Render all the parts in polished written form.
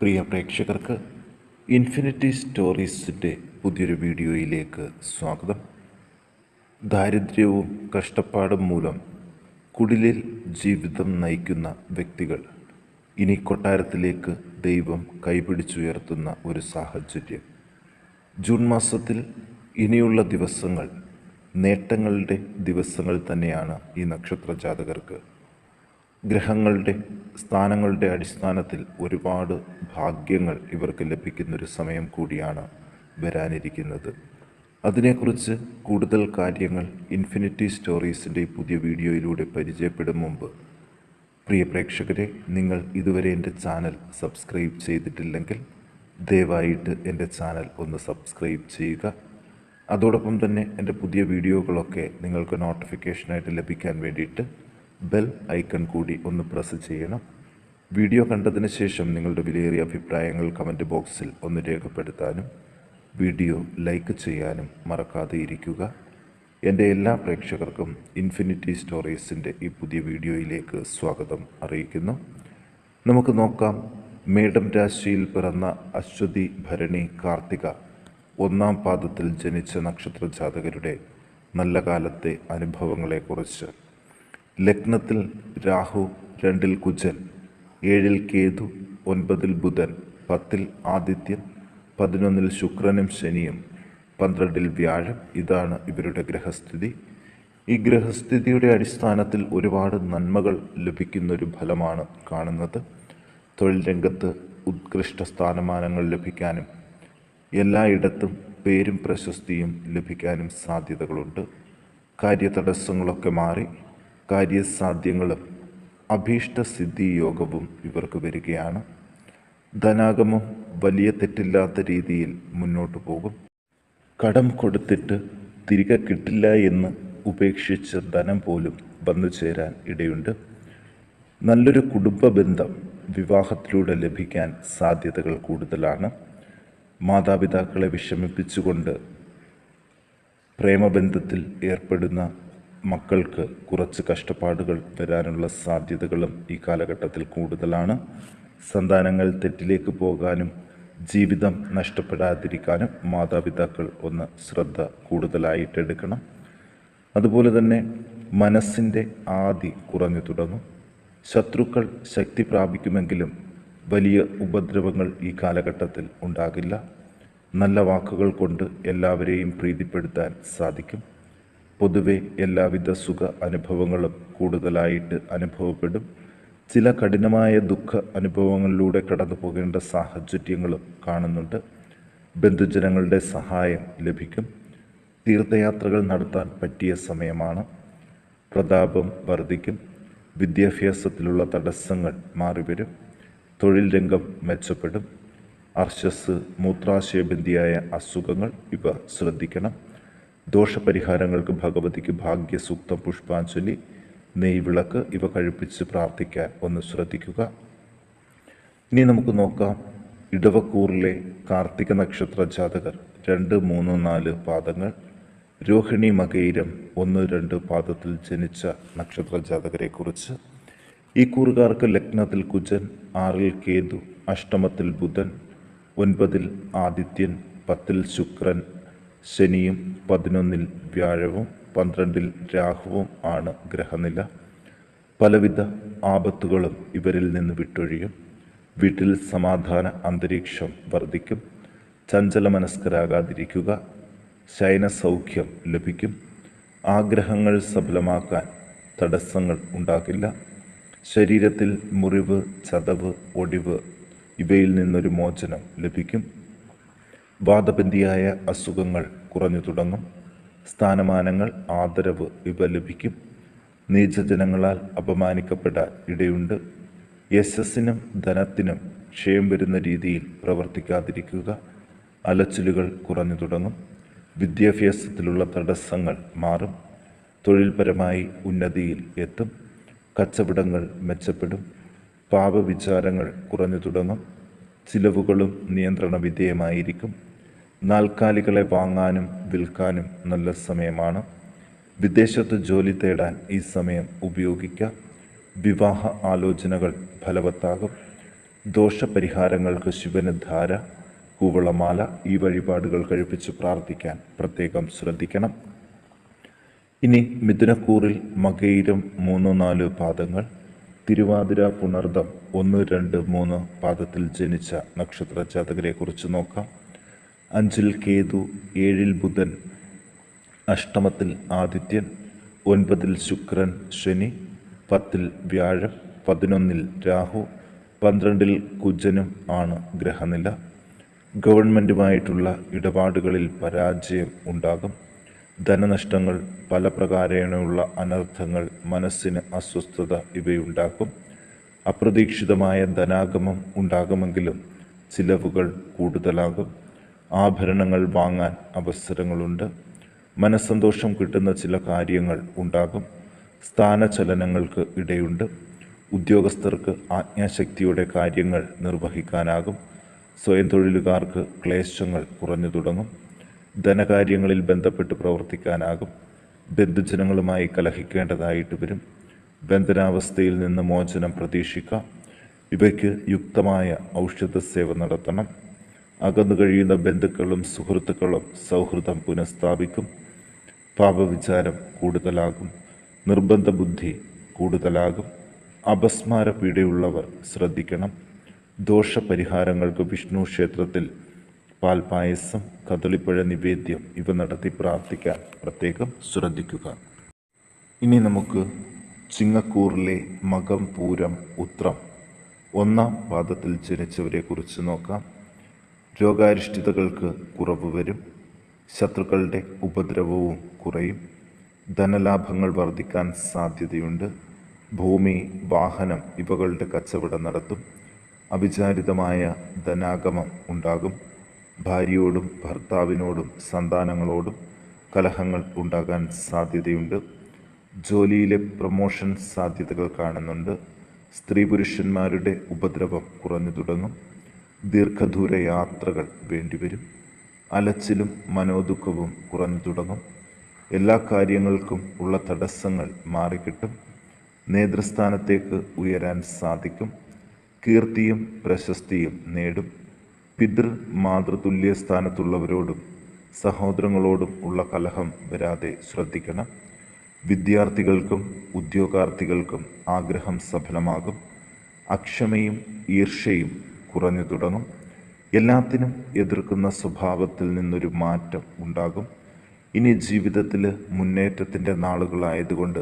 പ്രിയ പ്രേക്ഷകർക്ക് ഇൻഫിനിറ്റി സ്റ്റോറീസിൻ്റെ പുതിയൊരു വീഡിയോയിലേക്ക് സ്വാഗതം. ദാരിദ്ര്യവും കഷ്ടപ്പാടും മൂലം കുടിലിൽ ജീവിതം നയിക്കുന്ന വ്യക്തികൾ ഇനി കൊട്ടാരത്തിലേക്ക് ദൈവം കൈപിടിച്ചുയർത്തുന്ന ഒരു സാഹചര്യം. ജൂൺ മാസത്തിൽ ഇനിയുള്ള ദിവസങ്ങൾ നേട്ടങ്ങളുടെ ദിവസങ്ങൾ തന്നെയാണ് ഈ നക്ഷത്ര ജാതകർക്ക്. ഗ്രഹങ്ങളുടെ സ്ഥാനങ്ങളുടെ അടിസ്ഥാനത്തിൽ ഒരുപാട് ഭാഗ്യങ്ങൾ ഇവർക്ക് ലഭിക്കുന്നൊരു സമയം കൂടിയാണ് വരാനിരിക്കുന്നത്. അതിനെക്കുറിച്ച് കൂടുതൽ കാര്യങ്ങൾ ഇൻഫിനിറ്റി സ്റ്റോറീസിൻ്റെ പുതിയ വീഡിയോയിലൂടെ പരിചയപ്പെടും മുമ്പ് പ്രിയ പ്രേക്ഷകരെ, നിങ്ങൾ ഇതുവരെ എൻ്റെ ചാനൽ സബ്സ്ക്രൈബ് ചെയ്തിട്ടില്ലെങ്കിൽ ദയവായിട്ട് എൻ്റെ ചാനൽ ഒന്ന് സബ്സ്ക്രൈബ് ചെയ്യുക. അതോടൊപ്പം തന്നെ എൻ്റെ പുതിയ വീഡിയോകളൊക്കെ നിങ്ങൾക്ക് നോട്ടിഫിക്കേഷനായിട്ട് ലഭിക്കാൻ വേണ്ടിയിട്ട് ബെൽ ഐക്കൺ കൂടി ഒന്ന് പ്രസ് ചെയ്യണം. വീഡിയോ കണ്ടതിന് ശേഷം നിങ്ങളുടെ വിലയേറിയ അഭിപ്രായങ്ങൾ കമൻറ്റ് ബോക്സിൽ ഒന്ന് രേഖപ്പെടുത്താനും വീഡിയോ ലൈക്ക് ചെയ്യാനും മറക്കാതെ ഇരിക്കുക. എൻ്റെ എല്ലാ പ്രേക്ഷകർക്കും ഇൻഫിനിറ്റി സ്റ്റോറീസിൻ്റെ ഈ പുതിയ വീഡിയോയിലേക്ക് സ്വാഗതം അറിയിക്കുന്നു. നമുക്ക് നോക്കാം, മേടം രാശിയിൽ പിറന്ന അശ്വതി, ഭരണി, കാർത്തിക ഒന്നാം പാദത്തിൽ ജനിച്ച നക്ഷത്ര ജാതകരുടെ നല്ല കാലത്തെ അനുഭവങ്ങളെക്കുറിച്ച്. ലഗ്നത്തിൽ രാഹു, 2-ൽ കുജൻ, 7-ൽ കേതു, 9-ൽ ബുധൻ, 10-ൽ ആദിത്യൻ, 11-ൽ ശുക്രനും ശനിയും, 12-ൽ വ്യാഴം. ഇതാണ് ഇവരുടെ ഗ്രഹസ്ഥിതി. ഈ ഗ്രഹസ്ഥിതിയുടെ അടിസ്ഥാനത്തിൽ ഒരുപാട് നന്മകൾ ലഭിക്കുന്നൊരു ഫലമാണ് കാണുന്നത്. തൊഴിൽ രംഗത്ത് ഉത്കൃഷ്ട സ്ഥാനമാനങ്ങൾ ലഭിക്കാനും എല്ലായിടത്തും പേരും പ്രശസ്തിയും ലഭിക്കാനും സാധ്യതകളുണ്ട്. കാര്യതടസ്സങ്ങളൊക്കെ മാറി കാര്യസാധ്യങ്ങളും അഭീഷ്ടസിദ്ധി യോഗവും ഇവർക്ക് വരികയാണ്. ധനാഗമം വലിയ തെറ്റില്ലാത്ത രീതിയിൽ മുന്നോട്ട് പോകും. കടം കൊടുത്തിട്ട് തിരികെ കിട്ടില്ല എന്ന് ഉപേക്ഷിച്ച ധനം പോലും വന്നു ചേരാൻ ഇടയുണ്ട്. നല്ലൊരു കുടുംബ ബന്ധം വിവാഹത്തിലൂടെ ലഭിക്കാൻ സാധ്യതകൾ കൂടുതലാണ്. മാതാപിതാക്കളെ വിഷമിപ്പിച്ചുകൊണ്ട് പ്രേമബന്ധത്തിൽ ഏർപ്പെടുന്ന മക്കൾക്ക് കുറച്ച് കഷ്ടപ്പാടുകൾ വരാനുള്ള സാധ്യതകളും ഈ കാലഘട്ടത്തിൽ കൂടുതലാണ്. സന്താനങ്ങൾ തെറ്റിലേക്ക് പോകാനും ജീവിതം നഷ്ടപ്പെടാതിരിക്കാനും മാതാപിതാക്കൾ ഒന്ന് ശ്രദ്ധ കൂടുതലായിട്ടെടുക്കണം. അതുപോലെ തന്നെ മനസ്സിൻ്റെ ആദി കുറഞ്ഞു തുടങ്ങും. ശത്രുക്കൾ ശക്തി പ്രാപിക്കുമെങ്കിലും വലിയ ഉപദ്രവങ്ങൾ ഈ കാലഘട്ടത്തിൽ ഉണ്ടാകില്ല. നല്ല വാക്കുകൾ കൊണ്ട് എല്ലാവരെയും പ്രീതിപ്പെടുത്താൻ സാധിക്കും. പൊതുവെ എല്ലാവിധ സുഖ അനുഭവങ്ങളും കൂടുതലായിട്ട് അനുഭവപ്പെടും. ചില കഠിനമായ ദുഃഖ അനുഭവങ്ങളിലൂടെ കടന്നു പോകേണ്ട സാഹചര്യങ്ങളും കാണുന്നുണ്ട്. ബന്ധുജനങ്ങളുടെ സഹായം ലഭിക്കും. തീർത്ഥയാത്രകൾ നടത്താൻ പറ്റിയ സമയമാണ്. പ്രതാപം വർദ്ധിക്കും. വിദ്യാഭ്യാസത്തിലുള്ള തടസ്സങ്ങൾ മാറിവരും. തൊഴിൽ രംഗം മെച്ചപ്പെടും. അർശസ്, മൂത്രാശയബന്ധിയായ അസുഖങ്ങൾ ഇവ ശ്രദ്ധിക്കണം. ദോഷപരിഹാരങ്ങൾക്ക് ഭഗവതിക്ക് ഭാഗ്യസൂക്തം, പുഷ്പാഞ്ജലി, നെയ്വിളക്ക് ഇവ കഴിപ്പിച്ച് പ്രാർത്ഥിക്കാൻ ഒന്ന് ശ്രദ്ധിക്കുക. ഇനി നമുക്ക് നോക്കാം, ഇടവക്കൂറിലെ കാർത്തിക നക്ഷത്ര ജാതകർ 2, 3, 4 പാദങ്ങൾ, രോഹിണി, മകയിരം 1, 2 പാദത്തിൽ ജനിച്ച നക്ഷത്ര ജാതകരെക്കുറിച്ച്. ഈ കൂറുകാർക്ക് ലഗ്നത്തിൽ കുജൻ, 6-ൽ കേതു, അഷ്ടമത്തിൽ ബുധൻ, 9-ൽ ആദിത്യൻ, 10-ൽ ശുക്രൻ ശനിയും, 11-ൽ വ്യാഴവും, 12-ൽ രാഹുവും ആണ് ഗ്രഹനില. പലവിധ ആപത്തുകളും ഇവരിൽ നിന്ന് വിട്ടൊഴിയും. വീട്ടിൽ സമാധാന അന്തരീക്ഷം വർദ്ധിക്കും. ചഞ്ചലമനസ്കരാകാതിരിക്കുക. ശയനസൗഖ്യം ലഭിക്കും. ആഗ്രഹങ്ങൾ സഫലമാക്കാൻ തടസ്സങ്ങൾ ഉണ്ടാകില്ല. ശരീരത്തിൽ മുറിവ്, ചതവ്, ഒടിവ് ഇവയിൽ നിന്നൊരു മോചനം ലഭിക്കും. വാദബന്ധിയായ അസുഖങ്ങൾ കുറഞ്ഞു തുടങ്ങും. സ്ഥാനമാനങ്ങൾ, ആദരവ് ഇവ ലഭിക്കും. നീചജനങ്ങളാൽ അപമാനിക്കപ്പെടാൻ ഇടയുണ്ട്. യശസ്സിനും ധനത്തിനും ക്ഷയം വരുന്ന രീതിയിൽ പ്രവർത്തിക്കാതിരിക്കുക. അലച്ചിലുകൾ കുറഞ്ഞു തുടങ്ങും. വിദ്യാഭ്യാസത്തിലുള്ള തടസ്സങ്ങൾ മാറും. തൊഴിൽപരമായി ഉന്നതിയിൽ എത്തും. കച്ചവടങ്ങൾ മെച്ചപ്പെടും. പാപവിചാരങ്ങൾ കുറഞ്ഞു തുടങ്ങും. ചിലവുകളും നിയന്ത്രണ വിധേയമായിരിക്കും. നാൽക്കാലികളെ വാങ്ങാനും വിൽക്കാനും നല്ല സമയമാണ്. വിദേശത്ത് ജോലി തേടാൻ ഈ സമയം ഉപയോഗിക്കാം. വിവാഹ ആലോചനകൾ ഫലവത്താകും. ദോഷപരിഹാരങ്ങൾക്ക് ശിവന് ധാര, കൂവളമാല ഈ വഴിപാടുകൾ കഴിപ്പിച്ച് പ്രാർത്ഥിക്കാൻ പ്രത്യേകം ശ്രദ്ധിക്കണം. ഇനി മിഥുനക്കൂറിൽ മകയിരം 3-4 പാദങ്ങൾ, തിരുവാതിര പുണർദം 1-2-3 പാദത്തിൽ ജനിച്ച നക്ഷത്ര ജാതകരെക്കുറിച്ച് നോക്കാം. 5-ൽ കേതു, 7-ൽ ബുധൻ, അഷ്ടമത്തിൽ ആദിത്യൻ, 9-ൽ ശുക്രൻ ശനി, 10-ൽ വ്യാഴം, 11-ൽ രാഹു, 12-ൽ കുജനും ആണ് ഗ്രഹനില. ഗവൺമെൻറ്റുമായിട്ടുള്ള ഇടപാടുകളിൽ പരാജയം ഉണ്ടാകും. ധനനഷ്ടങ്ങൾ, പല പ്രകാരേണയുള്ള അനർത്ഥങ്ങൾ, മനസ്സിന് അസ്വസ്ഥത ഇവയുണ്ടാക്കും. അപ്രതീക്ഷിതമായ ധനാഗമം ഉണ്ടാകുമെങ്കിലും ചിലവുകൾ കൂടുതലാകും. ആഭരണങ്ങൾ വാങ്ങാൻ അവസരങ്ങളുണ്ട്. മനസ്സന്തോഷം കിട്ടുന്ന ചില കാര്യങ്ങൾ ഉണ്ടാകും. സ്ഥാനചലനങ്ങൾക്ക് ഇടയുണ്ട്. ഉദ്യോഗസ്ഥർക്ക് ആജ്ഞാശക്തിയുടെ കാര്യങ്ങൾ നിർവഹിക്കാനാകും. സ്വയം തൊഴിലുകാർക്ക് ക്ലേശങ്ങൾ കുറഞ്ഞു തുടങ്ങും. ധനകാര്യങ്ങളിൽ ബന്ധപ്പെട്ട് പ്രവർത്തിക്കാനാകും. ബന്ധുജനങ്ങളുമായി കലഹിക്കേണ്ടതായിട്ട് വരും. ബന്ധനാവസ്ഥയിൽ നിന്ന് മോചനം പ്രതീക്ഷിക്കാം. ഇവയ്ക്ക് യുക്തമായ ഔഷധ സേവ നടത്തണം. അകന്നു കഴിയുന്ന ബന്ധുക്കളും സുഹൃത്തുക്കളും സൗഹൃദം പുനഃസ്ഥാപിക്കും. പാപവിചാരം കൂടുതലാകും. നിർബന്ധ ബുദ്ധി കൂടുതലാകും. അപസ്മാര പീഡയുള്ളവർ ശ്രദ്ധിക്കണം. ദോഷപരിഹാരങ്ങൾക്ക് വിഷ്ണു ക്ഷേത്രത്തിൽ പാൽപായസം, കദളിപ്പഴ നിവേദ്യം ഇവ നടത്തി പ്രാർത്ഥിക്കാൻ പ്രത്യേകം ശ്രദ്ധിക്കുക. ഇനി നമുക്ക് ചിങ്ങക്കൂറിലെ മകം, പൂരം, ഉത്രം 1-ാം പാദത്തിൽ ജനിച്ചവരെ കുറിച്ച് നോക്കാം. രോഗാരിഷ്ഠിതകൾക്ക് കുറവ് വരും. ശത്രുക്കളുടെ ഉപദ്രവവും കുറയും. ധനലാഭങ്ങൾ വർദ്ധിക്കാൻ സാധ്യതയുണ്ട്. ഭൂമി, വാഹനം ഇവകളുടെ കച്ചവടം നടത്തും. അവിചാരിതമായ ധനാഗമം ഉണ്ടാകും. ഭാര്യയോടും ഭർത്താവിനോടും സന്താനങ്ങളോടും കലഹങ്ങൾ ഉണ്ടാകാൻ സാധ്യതയുണ്ട്. ജോലിയിലെ പ്രൊമോഷൻ സാധ്യതകൾ കാണുന്നുണ്ട്. സ്ത്രീ പുരുഷന്മാരുടെ ഉപദ്രവം കുറഞ്ഞു തുടങ്ങും. ദീർഘദൂര യാത്രകൾ വേണ്ടിവരും. അലച്ചിലും മനോദുഃഖവും കുറഞ്ഞു തുടങ്ങും. എല്ലാ കാര്യങ്ങൾക്കും ഉള്ള തടസ്സങ്ങൾ മാറിക്കിട്ടും. നേതൃസ്ഥാനത്തേക്ക് ഉയരാൻ സാധിക്കും. കീർത്തിയും പ്രശസ്തിയും നേടും. പിതൃ മാതൃതുല്യ സ്ഥാനത്തുള്ളവരോടും സഹോദരങ്ങളോടും ഉള്ള കലഹം വരാതെ ശ്രദ്ധിക്കണം. വിദ്യാർത്ഥികൾക്കും ഉദ്യോഗാർത്ഥികൾക്കും ആഗ്രഹം സഫലമാകും. അക്ഷമയും ഈർഷ്യയും കുറഞ്ഞു തുടങ്ങും. എല്ലാത്തിനും എതിർക്കുന്ന സ്വഭാവത്തിൽ നിന്നൊരു മാറ്റം ഉണ്ടാകും. ഇനി ജീവിതത്തിൽ മുന്നേറ്റത്തിൻ്റെ നാളുകളായതുകൊണ്ട്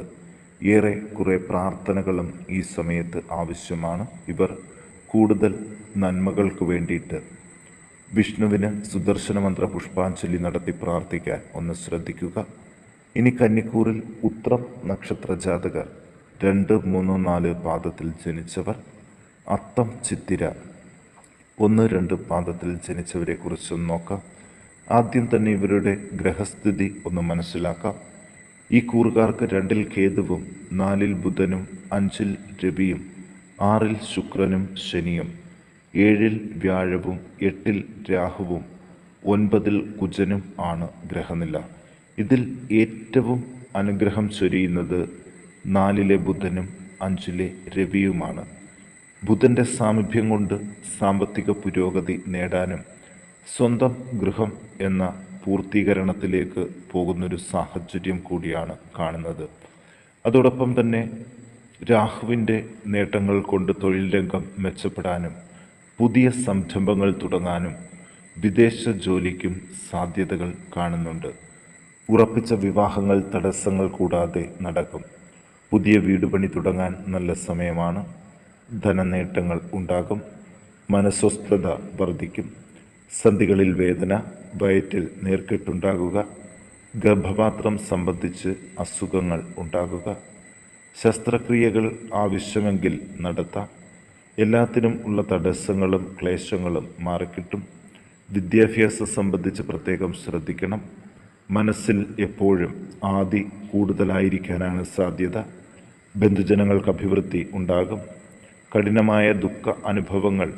ഏറെ കുറേ പ്രാർത്ഥനകളും ഈ സമയത്ത് ആവശ്യമാണ്. ഇവർ കൂടുതൽ നന്മകൾക്ക് വേണ്ടിയിട്ട് വിഷ്ണുവിന് സുദർശന മന്ത്ര പുഷ്പാഞ്ജലി നടത്തി പ്രാർത്ഥിക്കാൻ ഒന്ന് ശ്രദ്ധിക്കുക. ഇനി കന്നിക്കൂറിൽ ഉത്രം നക്ഷത്ര ജാതകർ 2, 3, 4 പാദത്തിൽ ജനിച്ചവർ, അത്തം, ചിത്തിര 1, 2 പാദത്തിൽ ജനിച്ചവരെ കുറിച്ചൊന്ന് നോക്കാം. ആദ്യം തന്നെ ഇവരുടെ ഗ്രഹസ്ഥിതി ഒന്ന് മനസ്സിലാക്കാം. ഈ കൂറുകാർക്ക് 2-ൽ കേതുവും, 4-ൽ ബുധനും, 5-ൽ രവിയും, 6-ൽ ശുക്രനും ശനിയും, 7-ൽ വ്യാഴവും, 8-ൽ രാഹുവും, 9-ൽ കുജനും ആണ് ഗ്രഹനില. ഇതിൽ ഏറ്റവും അനുഗ്രഹം ചൊരിയുന്നത് 4-ലെ ബുധനും 5-ലെ രവിയുമാണ്. ബുധൻ്റെ സാമീപ്യം കൊണ്ട് സാമ്പത്തിക പുരോഗതി നേടാനും സ്വന്തം ഗൃഹം എന്ന പൂർത്തീകരണത്തിലേക്ക് പോകുന്നൊരു സാഹചര്യം കൂടിയാണ് കാണുന്നത്. അതോടൊപ്പം തന്നെ രാഹുവിൻ്റെ നേട്ടങ്ങൾ കൊണ്ട് തൊഴിൽ രംഗം മെച്ചപ്പെടാനും പുതിയ സംരംഭങ്ങൾ തുടങ്ങാനും വിദേശ ജോലിക്കും സാധ്യതകൾ കാണുന്നുണ്ട്. ഉറപ്പിച്ച വിവാഹങ്ങൾ തടസ്സങ്ങൾ കൂടാതെ നടക്കും. പുതിയ വീട് പണി തുടങ്ങാൻ നല്ല സമയമാണ്. ധനനേട്ടങ്ങൾ ഉണ്ടാകും. മനസ്വസ്ഥത വർദ്ധിക്കും. സന്ധികളിൽ വേദന, വയറ്റിൽ നീർക്കെട്ടുണ്ടാകുക, ഗർഭപാത്രം സംബന്ധിച്ച് അസുഖങ്ങൾ ഉണ്ടാകുക, ശസ്ത്രക്രിയകൾ ആവശ്യമെങ്കിൽ നടത്താം. എല്ലാത്തിനും ഉള്ള തടസ്സങ്ങളും ക്ലേശങ്ങളും മാറിക്കിട്ടും. വിദ്യാഭ്യാസം സംബന്ധിച്ച് പ്രത്യേകം ശ്രദ്ധിക്കണം. മനസ്സിൽ എപ്പോഴും ആദി കൂടുതലായിരിക്കാനാണ് സാധ്യത. ബന്ധുജനങ്ങൾക്ക് അഭിവൃദ്ധി ഉണ്ടാകും. കഠിനമായ ദുഃഖ അനുഭവങ്ങൾ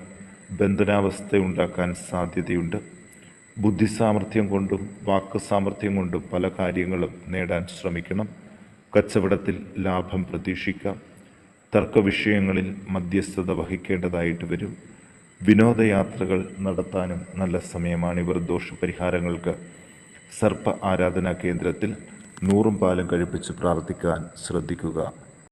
ബന്ധനാവസ്ഥയുണ്ടാക്കാൻ സാധ്യതയുണ്ട്. ബുദ്ധിസാമർഥ്യം കൊണ്ടും വാക്ക് സാമർഥ്യം കൊണ്ടും പല കാര്യങ്ങളും നേടാൻ ശ്രമിക്കണം. കച്ചവടത്തിൽ ലാഭം പ്രതീക്ഷിക്കാം. തർക്കവിഷയങ്ങളിൽ മധ്യസ്ഥത വഹിക്കേണ്ടതായിട്ട് വരും. വിനോദയാത്രകൾ നടത്താനും നല്ല സമയമാണിവർ. ദോഷപരിഹാരങ്ങൾക്ക് സർപ്പ ആരാധനാ കേന്ദ്രത്തിൽ 100 പാലും കഴിപ്പിച്ച് പ്രാർത്ഥിക്കാൻ ശ്രദ്ധിക്കുക.